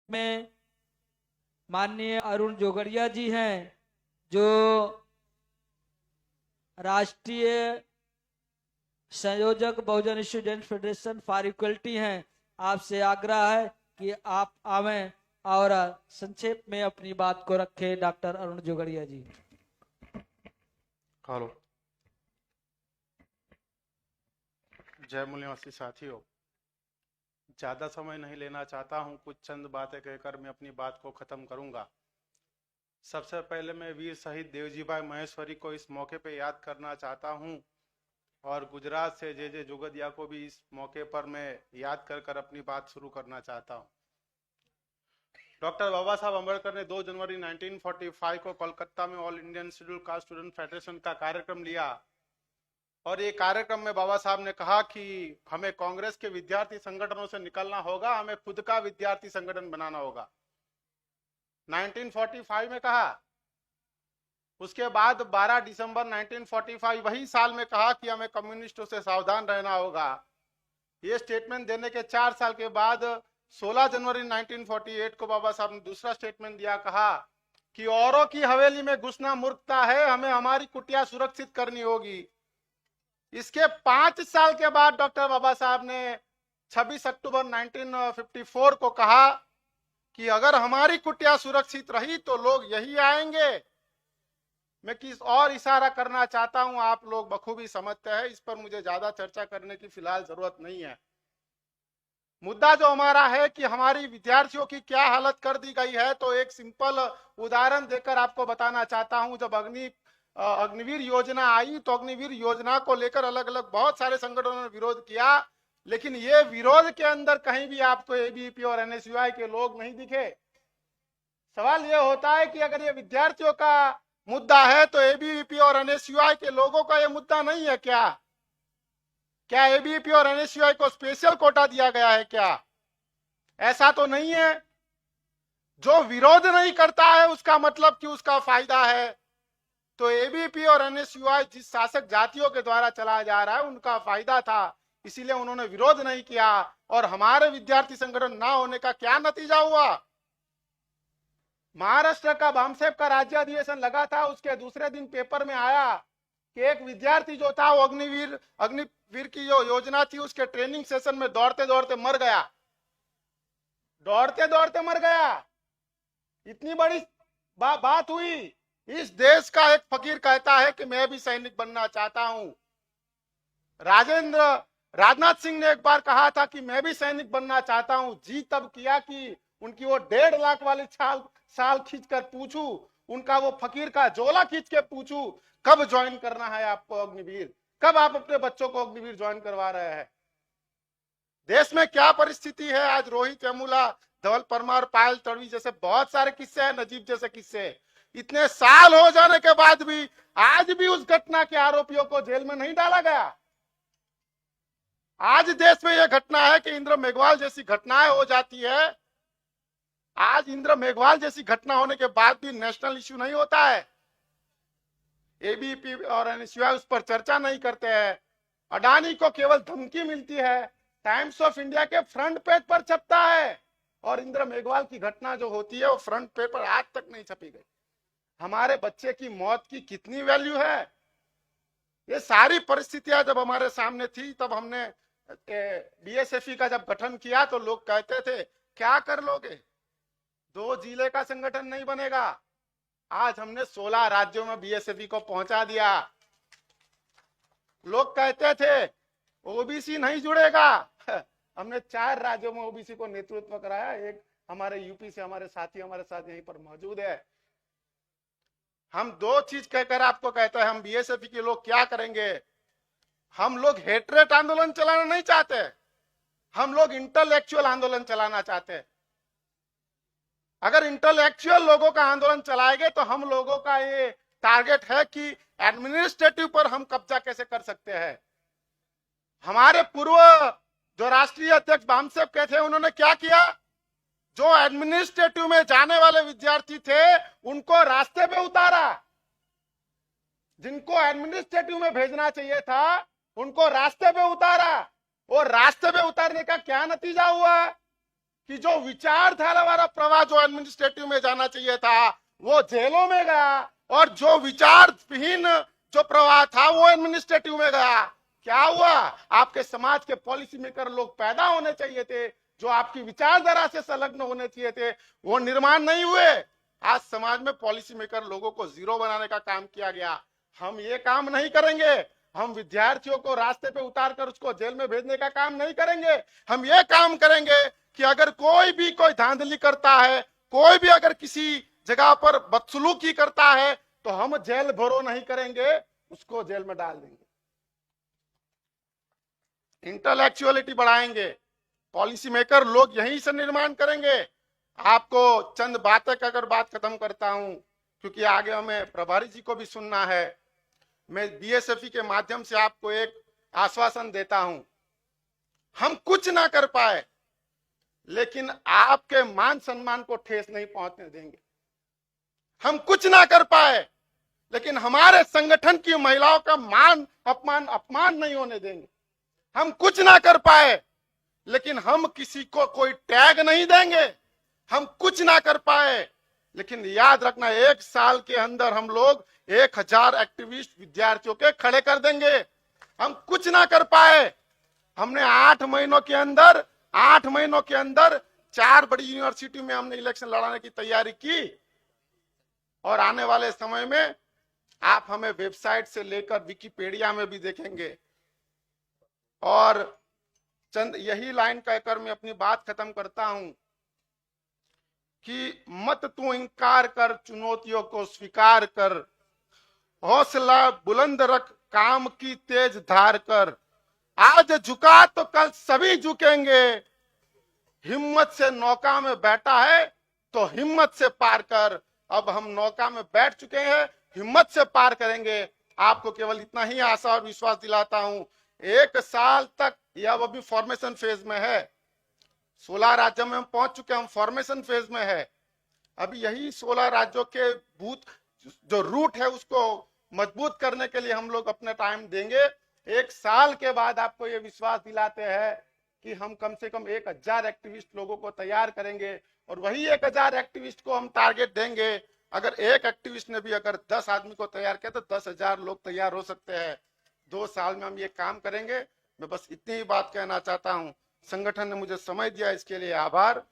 में माननीय अरुण जोगड़िया जी हैं, जो राष्ट्रीय संयोजक बहुजन स्टूडेंट फेडरेशन फॉर इक्वलिटी हैं। आपसे आग्रह है कि आप आवें और संक्षेप में अपनी बात को रखें। डॉक्टर अरुण जोगड़िया जी। हेलो, जय मूल्यवासी साथियों, ज्यादा समय नहीं लेना चाहता हूं। कुछ चंद बातें कहकर मैं अपनी बात को खत्म करूंगा। सबसे पहले मैं वीर शहीद देवजी भाई महेश्वरी को इस मौके पे याद करना चाहता हूं और गुजरात से जे जोगड़िया को भी इस मौके पर मैं याद कर अपनी बात शुरू करना चाहता हूं। डॉक्टर बाबा साहब अम्बेडकर ने 2 जनवरी 1945 को कोलकाता में all Indian schedule caste student federation का कार्यक्रम लिया और ये कार्यक्रम में बाबा साहब ने कहा कि हमें कांग्रेस के विद्यार्थी संगठनों से निकलना होगा, हमें खुद का विद्यार्थी संगठन बनाना होगा। 1945 में कहा। उसके बाद 12 दिसंबर 1945 वही साल में कहा कि हमें कम्युनिस्टों से सावधान रहना होगा। ये स्टेटमेंट देने के 4 साल के बाद 16 जनवरी 1948 को बाबा साहब ने दूसरा स्टेटमेंट दिया, कहा कि औरों की हवेली में घुसना मूर्खता है, हमें हमारी कुटिया सुरक्षित करनी होगी। इसके 5 साल के बाद डॉक्टर बाबा साहब ने 26 अक्टूबर 1954 को कहा कि अगर हमारी कुटिया सुरक्षित रही तो लोग यही आएंगे। मैं किस और इशारा करना चाहता हूं, आप लोग बखूबी समझते हैं, इस पर मुझे ज्यादा चर्चा करने की फिलहाल जरूरत नहीं है। मुद्दा जो हमारा है कि हमारी विद्यार्थियों की क्या हालत कर दी गई है, तो एक सिंपल उदाहरण देकर आपको बताना चाहता हूं। जब अग्निवीर योजना आई तो अग्निवीर योजना को लेकर अलग अलग बहुत सारे संगठनों ने विरोध किया, लेकिन ये विरोध के अंदर कहीं भी आपको एबीवीपी और एनएसयूआई के लोग नहीं दिखे। सवाल ये होता है कि अगर ये विद्यार्थियों का मुद्दा है तो एबीवीपी और एनएसयूआई के लोगों का ये मुद्दा नहीं है क्या? क्या एबीवीपी और एनएसयूआई को स्पेशल कोटा दिया गया है क्या? ऐसा तो नहीं है। जो विरोध नहीं करता है उसका मतलब कि उसका फायदा है। तो एबीवीपी और एनएसयूआई जिस शासक जातियों के द्वारा चलाया जा रहा है उनका फायदा था, इसीलिए उन्होंने विरोध नहीं किया। और हमारे विद्यार्थी संगठन ना होने का क्या नतीजा हुआ? महाराष्ट्र का भामसेब का राज्य अधिवेशन लगा था, उसके दूसरे दिन पेपर में आया कि एक विद्यार्थी जो था वो अग्निवीर की जो योजना थी उसके ट्रेनिंग सेशन में दौड़ते दौड़ते मर गया। दौड़ते दौड़ते मर गया। इतनी बड़ी बात हुई। इस देश का एक फकीर कहता है कि मैं भी सैनिक बनना चाहता हूं। राजनाथ सिंह ने एक बार कहा था कि मैं भी सैनिक बनना चाहता हूं। जी तब किया कि उनकी वो 1.5 लाख वाली साल खींचकर पूछूं, उनका वो फकीर का झोला खींच के पूछूं, कब ज्वाइन करना है आपको अग्निवीर? कब आप अपने बच्चों को अग्निवीर ज्वाइन करवा रहे हैं? देश में क्या परिस्थिति है आज? रोहित वेमुला, धवल परमार, पायल तड़वी जैसे बहुत सारे किस्से हैं, नजीब जैसे किस्से। इतने साल हो जाने के बाद भी आज भी उस घटना के आरोपियों को जेल में नहीं डाला गया। आज देश में यह घटना है कि इंद्र मेघवाल जैसी घटनाएं हो जाती है। आज इंद्र मेघवाल जैसी घटना होने के बाद भी नेशनल इश्यू नहीं होता है। एबीवीपी और एनएसयूआई उस पर चर्चा नहीं करते हैं। अडानी को केवल धमकी मिलती है, टाइम्स ऑफ इंडिया के फ्रंट पेज पर छपता है, और इंद्र मेघवाल की घटना जो होती है वो फ्रंट पेज पर आज तक नहीं छपी गई। हमारे बच्चे की मौत की कितनी वैल्यू है? ये सारी परिस्थितियां जब हमारे सामने थी तब हमने बीएसएफई का जब गठन किया तो लोग कहते थे क्या कर लोगे, 2 जिले का संगठन नहीं बनेगा। आज हमने 16 राज्यों में बीएसएफई को पहुंचा दिया। लोग कहते थे ओबीसी नहीं जुड़ेगा, हमने 4 राज्यों में ओबीसी को नेतृत्व कराया। एक हमारे यूपी से हमारे साथ यहीं पर मौजूद है। हम 2 चीज कहकर आपको कहते हैं, हम बीएसएफई के लोग क्या करेंगे? हम लोग हेटरेट आंदोलन चलाना नहीं चाहते, हम लोग इंटेलेक्चुअल आंदोलन चलाना चाहते हैं। अगर इंटेलेक्चुअल लोगों का आंदोलन चलाएंगे तो हम लोगों का ये टारगेट है कि एडमिनिस्ट्रेटिव पर हम कब्जा कैसे कर सकते हैं। हमारे पूर्व जो राष्ट्रीय अध्यक्ष भामसेब के थे उन्होंने क्या किया? जो एडमिनिस्ट्रेटिव में जाने वाले विद्यार्थी थे उनको रास्ते पे उतारा। जिनको एडमिनिस्ट्रेटिव में भेजना चाहिए था उनको रास्ते पे उतारा। और रास्ते पे उतारने का क्या नतीजा हुआ कि जो विचारधारा वाला प्रवाह जो एडमिनिस्ट्रेटिव में जाना चाहिए था वो जेलों में गया, और जो विचारहीन जो प्रवाह था वो एडमिनिस्ट्रेटिव में गया। क्या हुआ? आपके समाज के पॉलिसी मेकर लोग पैदा होने चाहिए थे, जो आपकी विचारधारा से संलग्न होने चाहिए थे, वो निर्माण नहीं हुए। आज समाज में पॉलिसी मेकर लोगों को जीरो बनाने का काम किया गया। हम ये काम नहीं करेंगे। हम विद्यार्थियों को रास्ते पे उतार कर उसको जेल में भेजने का काम नहीं करेंगे। हम ये काम करेंगे कि अगर कोई भी कोई धांधली करता है, कोई भी अगर किसी जगह पर बदसलूकी करता है, तो हम जेल भरो नहीं करेंगे, उसको जेल में डाल देंगे। इंटेलेक्चुअलिटी बढ़ाएंगे। पॉलिसी मेकर लोग यहीं से निर्माण करेंगे। आपको चंद बातें का अगर बात खत्म करता हूं, क्योंकि आगे हमें प्रभारी जी को भी सुनना है। मैं बीएसएफई के माध्यम से आपको एक आश्वासन देता हूं, हम कुछ ना कर पाए लेकिन आपके मान सम्मान को ठेस नहीं पहुंचने देंगे। हम कुछ ना कर पाए लेकिन हमारे संगठन की महिलाओं का मान अपमान नहीं होने देंगे। हम कुछ ना कर पाए लेकिन हम किसी को कोई टैग नहीं देंगे। हम कुछ ना कर पाए लेकिन याद रखना, 1 साल के अंदर हम लोग 1000 एक्टिविस्ट विद्यार्थियों के खड़े कर देंगे। हम कुछ ना कर पाए, हमने 8 महीनों के अंदर 4 बड़ी यूनिवर्सिटी में हमने इलेक्शन लड़ाने की तैयारी की, और आने वाले समय में आप हमें वेबसाइट से लेकर विकिपीडिया में भी देखेंगे। और चंद यही लाइन कहकर मैं अपनी बात खत्म करता हूं कि मत तू इंकार कर, चुनौतियों को स्वीकार कर, हौसला बुलंद रख, काम की तेज धार कर। आज झुका तो कल सभी झुकेंगे। हिम्मत से नौका में बैठा है तो हिम्मत से पार कर। अब हम नौका में बैठ चुके हैं, हिम्मत से पार करेंगे। आपको केवल इतना ही आशा और विश्वास दिलाता हूं। 1 साल तक यह अभी फॉर्मेशन फेज में है। 16 राज्यों में हम पहुंच चुके हैं, हम फॉर्मेशन फेज में है। अभी यही 16 राज्यों के बूथ जो रूट है उसको मजबूत करने के लिए हम लोग अपना टाइम देंगे। 1 साल के बाद आपको ये विश्वास दिलाते हैं कि हम कम से कम 1000 एक्टिविस्ट लोगों को तैयार करेंगे, और वही 1000 एक्टिविस्ट को हम टारगेट देंगे। अगर एक एक्टिविस्ट ने भी अगर 10 आदमी को तैयार किया तो 10,000 लोग तैयार हो सकते हैं। 2 साल में हम ये काम करेंगे। मैं बस इतनी ही बात कहना चाहता हूं। संगठन ने मुझे समय दिया, इसके लिए आभार।